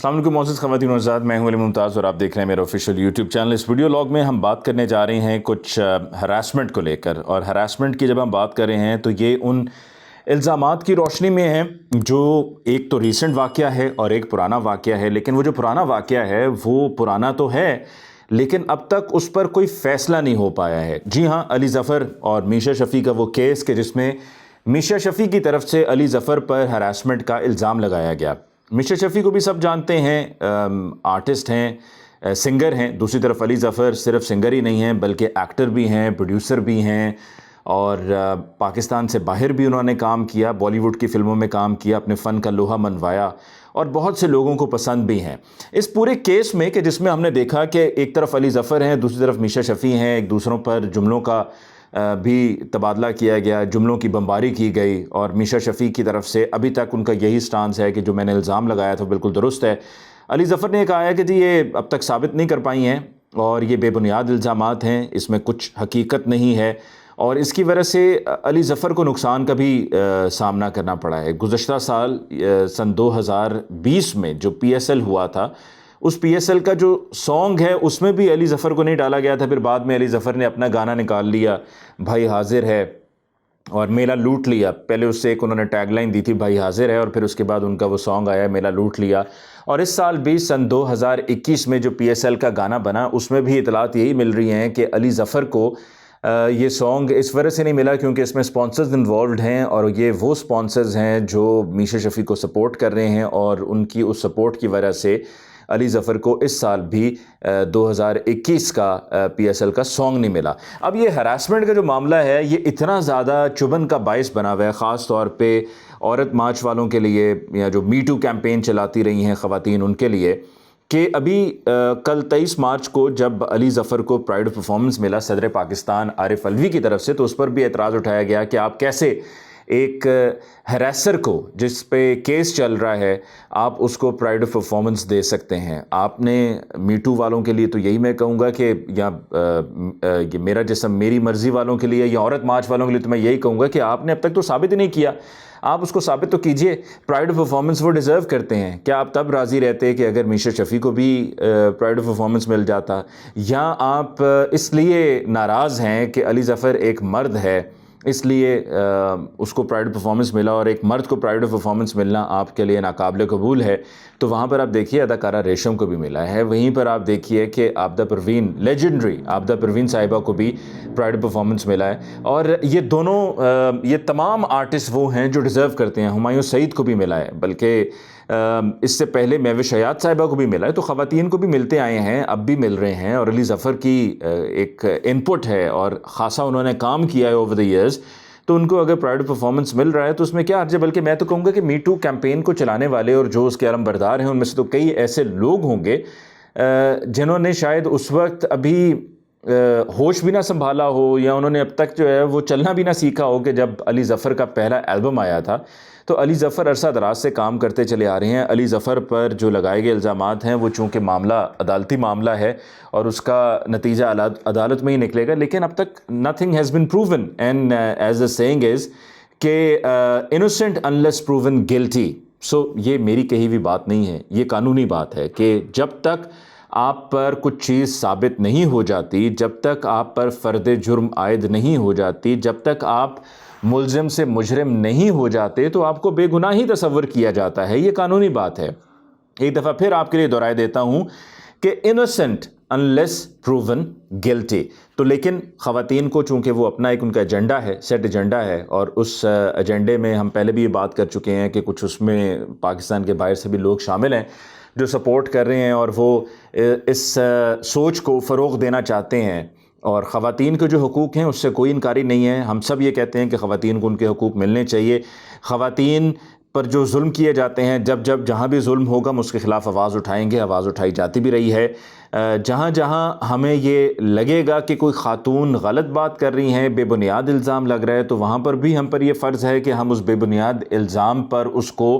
अस्सलाम वालेकुम मोअज़्ज़ज़ ख़वातीन और हज़रात, मैं हूं अली मुमताज़ और आप देख रहे हैं मेरा ऑफिशियल यूट्यूब चैनल। इस वीडियो लॉग में हम बात करने जा रहे हैं कुछ हरासमेंट को लेकर। और हरासमेंट की जब हम बात कर रहे हैं तो ये उन इल्ज़ामात की रोशनी में है जो एक तो रीसेंट वाक़या है और एक पुराना वाक़या है। लेकिन वो जो पुराना वाक़या है वो पुराना तो है, लेकिन अब तक उस पर कोई फ़ैसला नहीं हो पाया है। जी हाँ, अली ज़फ़र और मीशा शफ़ी का वो केस के जिसमें मीशा शफ़ी की तरफ से अली ज़फ़र पर हरासमेंट का इल्ज़ाम लगाया गया। मीशा शफ़ी को भी सब जानते हैं, आर्टिस्ट हैं, सिंगर हैं। दूसरी तरफ अली ज़फ़र सिर्फ सिंगर ही नहीं हैं बल्कि एक्टर भी हैं, प्रोड्यूसर भी हैं और पाकिस्तान से बाहर भी उन्होंने काम किया, बॉलीवुड की फ़िल्मों में काम किया, अपने फ़न का लोहा मनवाया और बहुत से लोगों को पसंद भी हैं। इस पूरे केस में कि जिसमें हमने देखा कि एक तरफ अली ज़फ़र हैं, दूसरी तरफ मीशा शफ़ी हैं, एक दूसरों पर जुमलों का भी तबादला किया गया, जुमलों की बमबारी की गई और मीशा शफ़ी की तरफ से अभी तक उनका यही स्टांस है कि जो मैंने इल्ज़ाम लगाया था बिल्कुल दुरुस्त है। अली ज़फ़र ने कहा है कि जी ये अब तक साबित नहीं कर पाई हैं और ये बेबुनियाद इल्ज़ामात हैं, इसमें कुछ हकीकत नहीं है और इसकी वजह से अली ज़फ़र को नुकसान का भी सामना करना पड़ा है। गुज़श्ता साल सन 2020 में जो PSL हुआ था, उस PSL का जो सॉन्ग है उसमें भी अली ज़फ़र को नहीं डाला गया था। फिर बाद में अली ज़फ़र ने अपना गाना निकाल लिया, भाई हाजिर है, और मेला लूट लिया। पहले उससे एक उन्होंने टैगलाइन दी थी, भाई हाजिर है, और फिर उसके बाद उनका वो सॉन्ग आया, मेला लूट लिया। और इस साल भी सन 2021 में जो PSL का गाना बना उसमें भी इतलात यही मिल रही हैं कि अली ज़फ़र को ये सॉन्ग इस वजह से नहीं मिला क्योंकि इसमें स्पॉन्सर्स इन्वॉल्व हैं और ये वो स्पॉन्सर्स हैं जो मीशा शफ़ी को सपोर्ट कर रहे हैं और उनकी उस सपोर्ट की वजह से अली ज़फ़र को इस साल भी 2021 का PSL का सॉन्ग नहीं मिला। अब ये हरासमेंट का जो मामला है ये इतना ज़्यादा चुभन का बायस बना हुआ है, ख़ास तौर पे औरत मार्च वालों के लिए या जो मी टू कैंपेन चलाती रही हैं ख़वातीन उनके लिए, कि अभी कल 23 मार्च को जब अली ज़फ़र को प्राइड ऑफ परफॉर्मेंस मिला सदर पाकिस्तान आरिफ अलवी की तरफ से, तो उस पर भी एतराज़ उठाया गया कि आप कैसे एक हरासर को जिस पे केस चल रहा है आप उसको प्राइड ऑफ परफॉर्मेंस दे सकते हैं। आपने मीटू वालों के लिए तो यही मैं कहूँगा कि या ये मेरा जिस्म मेरी मर्ज़ी वालों के लिए या औरत मार्च वालों के लिए तो मैं यही कहूँगा कि आपने अब तक तो साबित ही नहीं किया। आप उसको साबित तो कीजिए। प्राइड ऑफ परफॉर्मेंस वो डिज़र्व करते हैं। क्या आप तब राज़ी रहते कि अगर मीशा शफ़ी को भी प्राइड ऑफ परफॉर्मेंस मिल जाता, या आप इसलिए नाराज़ हैं कि अली ज़फ़र एक मर्द है इसलिए उसको प्राइड ऑफ परफॉर्मेंस मिला और एक मर्द को प्राइड ऑफ परफॉर्मेंस मिलना आपके लिए नाकाबिल कबूल है? तो वहाँ पर आप देखिए अदाकारा रेशम को भी मिला है। वहीं पर आप देखिए कि आबदा परवीन, लेजेंडरी आबदा परवीन साहिबा को भी प्राइड ऑफ परफॉर्मेंस मिला है। और ये दोनों ये तमाम आर्टिस्ट वो हैं जो डिज़र्व करते हैं। हुमायूं सईद को भी मिला है, बल्कि इससे पहले महविश हयात साहिबा को भी मिला है। तो ख़वातीन को भी मिलते आए हैं, अब भी मिल रहे हैं और अली ज़फ़र की एक इनपुट है और ख़ासा उन्होंने काम किया है ओवर द ईयर्स, तो उनको अगर प्राइड परफॉर्मेंस मिल रहा है तो उसमें क्या हर्ज है। बल्कि मैं तो कहूँगा कि मी टू कैंपेन को चलाने वाले और जो उसके अलमबरदार हैं उनमें से तो कई ऐसे लोग होंगे जिन्होंने शायद उस वक्त अभी होश भी ना संभाला हो या उन्होंने अब तक जो है वो चलना भी ना सीखा हो कि जब अली ज़फ़र का पहला एल्बम आया था। तो अली ज़फ़र अरसा दराज से काम करते चले आ रहे हैं। अली ज़फ़र पर जो लगाए गए इल्ज़ामात हैं वो चूँकि मामला अदालती मामला है और उसका नतीजा अदालत में ही निकलेगा, लेकिन अब तक nothing has been proven and as the saying is कि innocent unless proven guilty. So ये मेरी कही हुई बात नहीं है, ये कानूनी बात है कि जब तक आप पर कुछ चीज़ साबित नहीं हो जाती, जब तक आप पर फ़र्द जुर्म आयद नहीं हो जाती, जब तक आप मुल्ज़िम से मुजरिम नहीं हो जाते, तो आपको बेगुनाह ही तसव्वुर किया जाता है। ये कानूनी बात है। एक दफ़ा फिर आपके लिए दोहराए देता हूँ कि इनोसेंट अनलेस प्रूवन गिल्टी। तो लेकिन ख़वातीन को चूँकि वो अपना एक उनका एजेंडा है, सेट एजेंडा है, और उस एजेंडे में हम पहले भी ये बात कर चुके हैं कि कुछ उसमें पाकिस्तान के बाहर से भी लोग शामिल हैं जो सपोर्ट कर रहे हैं और वो इस सोच को फ़रोग़ देना चाहते हैं। और ख़वातीन के जो हुकूक़ हैं उससे कोई इनकारी नहीं है। हम सब ये कहते हैं कि ख़वातीन को उनके हुकूक़ मिलने चाहिए। ख़वातीन पर जो जुल्म किए जाते हैं, जब जब जहाँ भी जुल्म होगा हम उसके ख़िलाफ़ आवाज़ उठाएंगे, आवाज़ उठाई जाती भी रही है। जहाँ जहाँ हमें ये लगेगा कि कोई ख़ातून गलत बात कर रही हैं, बेबुनियाद इल्ज़ाम लग रहा है, तो वहाँ पर भी हम पर यह फ़र्ज़ है कि हम उस बेबुनियाद इल्ज़ाम पर उसको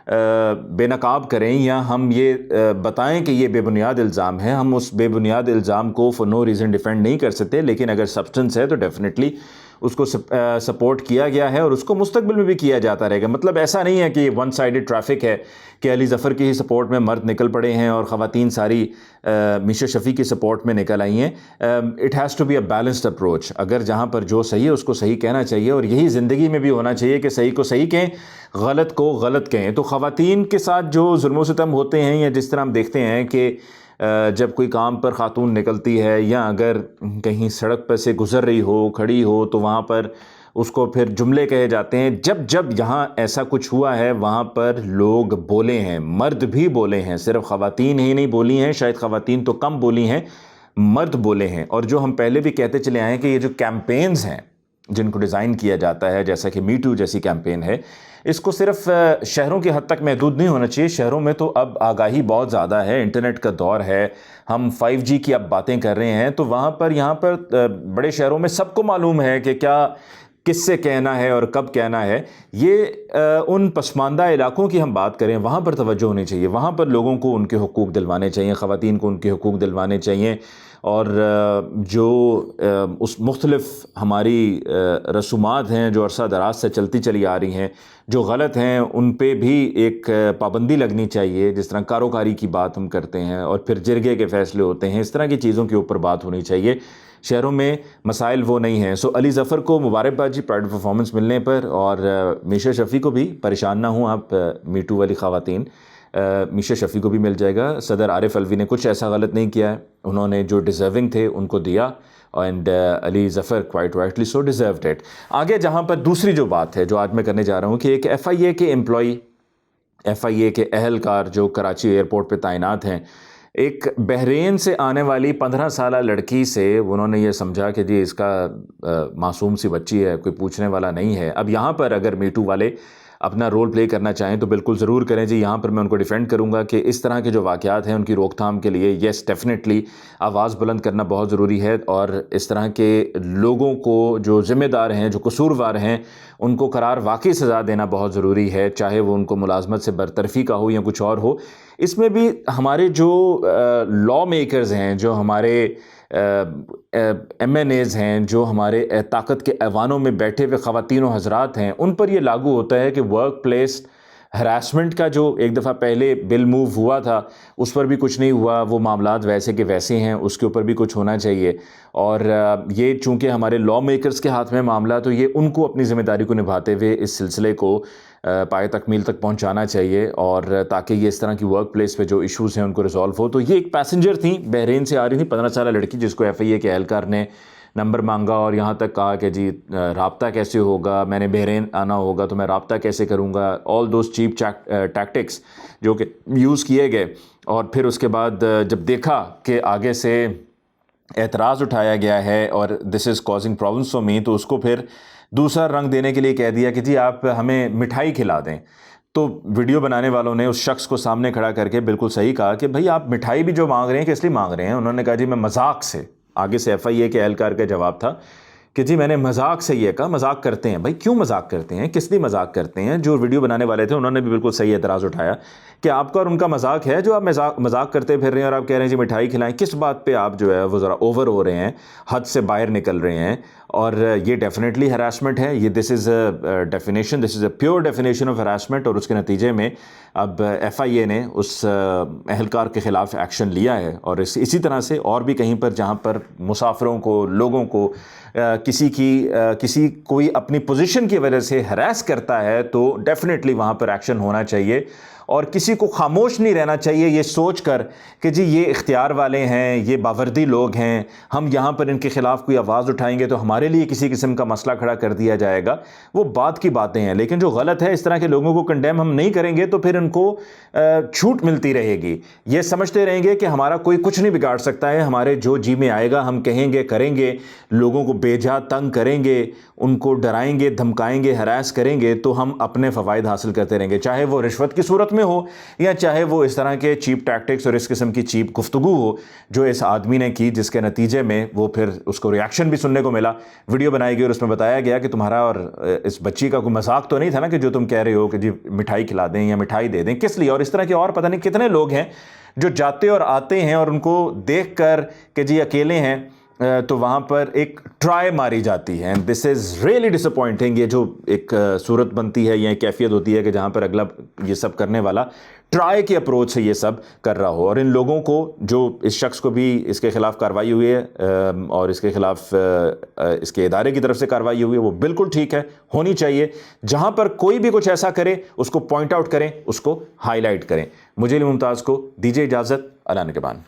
बेनकाब करें या हम ये बताएं कि ये बेबुनियाद इल्ज़ाम है। हम उस बेबुनियाद इल्ज़ाम को फॉर नो रीज़न डिफेंड नहीं कर सकते, लेकिन अगर सब्सटेंस है तो डेफिनेटली उसको सपोर्ट किया गया है और उसको मुस्तकबिल में भी किया जाता रहेगा। मतलब ऐसा नहीं है कि वन साइडेड ट्रैफिक है कि अली ज़फ़र की ही सपोर्ट में मर्द निकल पड़े हैं और ख़वातीन सारी मीशा शफ़ी की सपोर्ट में निकल आई हैं। It has to be a balanced approach. अगर जहाँ पर जो सही है उसको सही कहना चाहिए और यही ज़िंदगी में भी होना चाहिए कि सही को सही कहें, गलत को गलत कहें। तो ख़वातीन के साथ जो जुल्म सितम होते हैं या जिस तरह हम देखते हैं कि जब कोई काम पर ख़ातून निकलती है या अगर कहीं सड़क पर से गुज़र रही हो, खड़ी हो, तो वहाँ पर उसको फिर जुमले कहे जाते हैं। जब जब यहाँ ऐसा कुछ हुआ है वहाँ पर लोग बोले हैं, मर्द भी बोले हैं, सिर्फ ख़वातीन ही नहीं बोली हैं, शायद ख़वातीन तो कम बोली हैं, मर्द बोले हैं। और जो हम पहले भी कहते चले आए हैं कि ये जो कैंपेन्स हैं जिनको डिज़ाइन किया जाता है, जैसा कि मी टू जैसी कैंपेन है, इसको सिर्फ शहरों की हद तक महदूद नहीं होना चाहिए। शहरों में तो अब आगाही बहुत ज़्यादा है, इंटरनेट का दौर है, हम 5G की अब बातें कर रहे हैं, तो वहाँ पर यहाँ पर बड़े शहरों में सबको मालूम है कि क्या किससे कहना है और कब कहना है। ये उन पसमानदा इलाकों की हम बात करें, वहाँ पर तवज्जो होनी चाहिए, वहाँ पर लोगों को उनके हुकूक दिलवाने चाहिए, ख़वातीन को उनके हुकूक दिलवाने चाहिए। और जो उस मुख्तलिफ़ हमारी रसूमात हैं जो अरसा दराज से चलती चली आ रही हैं, जो गलत हैं उन पे भी एक पाबंदी लगनी चाहिए। जिस तरह कारोकारी की बात हम करते हैं और फिर जिरगे के फ़ैसले होते हैं, इस तरह की चीज़ों के ऊपर बात होनी चाहिए। शहरों में मसाइल वो नहीं हैं। सो अली ज़फ़र को मुबारकबाद प्राइड परफॉर्मेंस मिलने पर, और मीशा शफ़ी को भी परेशान ना हों आप, मी टू वाली ख़वातीन, मीशा शफ़ी को भी मिल जाएगा। सदर आरिफ अलवी ने कुछ ऐसा गलत नहीं किया है, उन्होंने जो डिज़र्विंग थे उनको दिया, and Ali Zafar quite rightly so deserved it. आगे जहाँ पर दूसरी जो बात है जो आज मैं करने जा रहा हूँ कि एक FIA के एम्प्लॉई, FIA के अहलकार जो कराची एयरपोर्ट पर तैनात हैं, एक बहरीन से आने वाली 15 साला लड़की से उन्होंने ये समझा कि जी इसका मासूम सी बच्ची है, कोई पूछने वाला नहीं है। अब यहाँ पर अगर मी टू वाले अपना रोल प्ले करना चाहें तो बिल्कुल ज़रूर करें जी। यहाँ पर मैं उनको डिफेंड करूँगा कि इस तरह के जो वाक़यात हैं उनकी रोकथाम के लिए येस डेफिनेटली आवाज़ बुलंद करना बहुत ज़रूरी है, और इस तरह के लोगों को जो ज़िम्मेदार हैं, जो कसूरवार हैं, उनको करार वाकई सज़ा देना बहुत ज़रूरी है, चाहे वो उनको मुलाजमत से बरतरफ़ी का हो या कुछ और हो। इसमें भी हमारे जो लॉ मेकर्स हैं, जो हमारे MNAs हैं, जो हमारे ताकत के ऐवानों में बैठे हुए ख़वातीन हज़रात हैं, उन पर यह लागू होता है कि वर्क प्लेस हरासमेंट का जो एक दफ़ा पहले बिल मूव हुआ था उस पर भी कुछ नहीं हुआ, वो मामलात वैसे के वैसे हैं, उसके ऊपर भी कुछ होना चाहिए। और ये चूँकि हमारे लॉ मेकर्स के हाथ में मामला, तो ये उनको अपनी ज़िम्मेदारी को निभाते हुए इस सिलसिले को पाए तकमील तक पहुंचाना चाहिए, और ताकि ये इस तरह की वर्क प्लेस पे जो इश्यूज़ हैं उनको रिजॉल्व हो। तो ये एक पैसेंजर थी, बहरीन से आ रही थी, 15 साल लड़की, जिसको FIA के एहलकार ने नंबर मांगा और यहाँ तक कहा कि जी राब्ता कैसे होगा, मैंने बहरीन आना होगा तो मैं राब्ता कैसे करूँगा, ऑल दोज चीप टैक्टिक्स जो कि यूज़ किए गए। और फिर उसके बाद जब देखा कि आगे से एतराज़ उठाया गया है और this is causing problems for me, तो उसको फिर दूसरा रंग देने के लिए कह दिया कि जी आप हमें मिठाई खिला दें। तो वीडियो बनाने वालों ने उस शख्स को सामने खड़ा करके बिल्कुल सही कहा कि भाई आप मिठाई भी जो मांग रहे हैं किस लिए मांग रहे हैं। उन्होंने कहा जी मैं मजाक से, आगे से FIA के एहलकार का जवाब था कि जी मैंने मजाक से ये कहा। मजाक करते हैं भाई, क्यों मजाक करते हैं, किस लिए मजाक करते हैं। जो वीडियो बनाने वाले थे उन्होंने भी बिल्कुल सही एतराज़ उठाया कि आपका और उनका मजाक है जो आप मजाक करते फिर रहे हैं और आप कह रहे हैं जी मिठाई खिलाएं। किस बात पे आप जो है वो ज़रा ओवर हो रहे हैं, हद से बाहर निकल रहे हैं, और ये डेफिनेटली हरासमेंट है। ये this is a pure definition of harassment. और उसके नतीजे में अब FIA ने उस अहलकार के ख़िलाफ़ एक्शन लिया है। और इसी तरह से और भी कहीं पर जहाँ पर मुसाफिरों को, लोगों को कोई अपनी पोजीशन की वजह से हरास करता है तो डेफिनेटली वहाँ पर एक्शन होना चाहिए। और किसी को खामोश नहीं रहना चाहिए ये सोच कर कि जी ये इख्तियार वाले हैं, ये बावर्दी लोग हैं, हम यहाँ पर इनके ख़िलाफ़ कोई आवाज़ उठाएंगे तो हमारे लिए किसी किस्म का मसला खड़ा कर दिया जाएगा। वो बात की बातें हैं, लेकिन जो गलत है इस तरह के लोगों को कंडेम हम नहीं करेंगे तो फिर उनको छूट मिलती रहेगी। ये समझते रहेंगे कि हमारा कोई कुछ नहीं बिगाड़ सकता है, हमारे जो जी में आएगा हम कहेंगे, करेंगे, लोगों को बेजा तंग करेंगे, उनको डराएंगे, धमकाएंगे, हरास करेंगे, तो हम अपने फ़वाइद हासिल करते रहेंगे, चाहे वो रिश्वत की सूरत में हो या चाहे वो इस तरह के चीप टैक्टिक्स और इस किस्म की चीप गुफ्तगू हो जो इस आदमी ने की, जिसके नतीजे में वो फिर उसको रिएक्शन भी सुनने को मिला। वीडियो बनाई गई और उसमें बताया गया कि तुम्हारा और इस बच्ची का कोई मजाक तो नहीं था ना कि जो तुम कह रहे हो कि जी मिठाई खिला दें या मिठाई दे दें, किस लिए। और इस तरह के और पता नहीं कितने लोग हैं जो जाते और आते हैं और उनको देख कर कि जी अकेले हैं तो वहाँ पर एक ट्राई मारी जाती है। And this is really disappointing. ये जो एक सूरत बनती है या एक कैफियत होती है कि जहाँ पर अगला ये सब करने वाला ट्राई की अप्रोच से ये सब कर रहा हो, और इन लोगों को, जो इस शख्स को भी इसके ख़िलाफ़ कार्रवाई हुई है और इसके ख़िलाफ़ इसके इदारे की तरफ से कार्रवाई हुई है, वो बिल्कुल ठीक है, होनी चाहिए। जहाँ पर कोई भी कुछ ऐसा करे उसको पॉइंट आउट करें, उसको हाईलाइट करें। मुझे मुमताज़ को दीजिए इजाज़त। अला निगहबान।